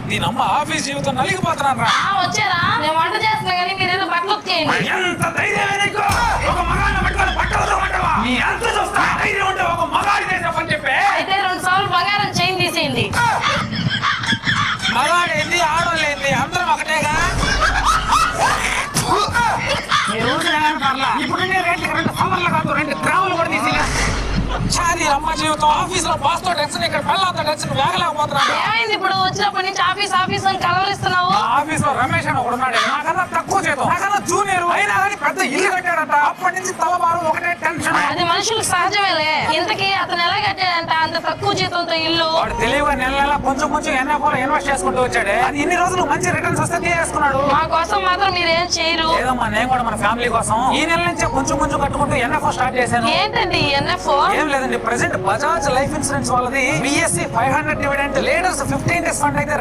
దీని అమ్మ ఆఫీస్ జీవితం నలిగిపోతున్నాను రా. వచ్చారా? నేను వంట చేస్తున్నా కానీ మీరేదో బట్టలు ఉతికేయండి. ఎంత ధైర్యమే నీకు? ఒక మగాడిని పట్టుకొని బట్టలు ఉతకమంటావా? నీ అంత చూస్తా. ధైర్యం ఉంటే ఒక మగాడి చేసామని చెప్పే. అయితే 2 సార్లు బంగారం చైన్ తీసేయండి. మగాడేంది ఆడోళ్ళేంది అందరం ఒకటేగా. ఇప్పుడు రేట్లు 2 సవర్లు కాదు 2 గ్రాములు కూడా తీసి చాది అమ్మ జీవితం. ఆఫీస్ లో బాస్ తో టెన్షన్, ఇక్కడ పిల్లలతో టెన్షన్ వేగలేకపోతున్నాడు. ఏమైంది ఇప్పుడు వచ్చినప్పటి నుంచి ఆఫీస్ అని కలవరిస్తున్నావు? ఆఫీస్ లో రమేష్ అని ఒకడున్నాడు, నాకన్నా తక్కువ చేతం, నాకన్నా జూనియర్, అయినా కానీ పెద్ద ఇల్లు కట్టాడంట. అప్పటి నుంచి తలబారు ఒకటే టెన్షన్. అది మనుషులకు సహజమేలే. ఇంతకీ అతను ఎలా కట్టాడంట అంత తక్కువ జీతంతో ఇల్లు? వాడు తెలివిగా నెల నెల కొంచెం కొంచెం ఎన్ఎఫ్ఓలో ఇన్వెస్ట్ చేసుకుంటూ వచ్చాడు. అది ఇన్ని రోజులు మంచి రిటర్న్స్ వస్తే తీసుకున్నాడు. మా కోసం మాత్రం మీరేం చేయరు? లేదమ్మా, నేను కూడా మన ఫ్యామిలీ కోసం ఈ నెల నుంచే కొంచెం కొంచెం కట్టుకుంటూ ఎన్ఎఫ్ఓ స్టార్ట్ చేశాను. ఏంటండి ఎన్ఎఫ్ఓ? ఏం లేదండి, ప్రెసెంట్ బజాజ్ లైఫ్ ఇన్సూరెన్స్ వాళ్ళది BSE 500 dividend leaders 15 days fund అయితే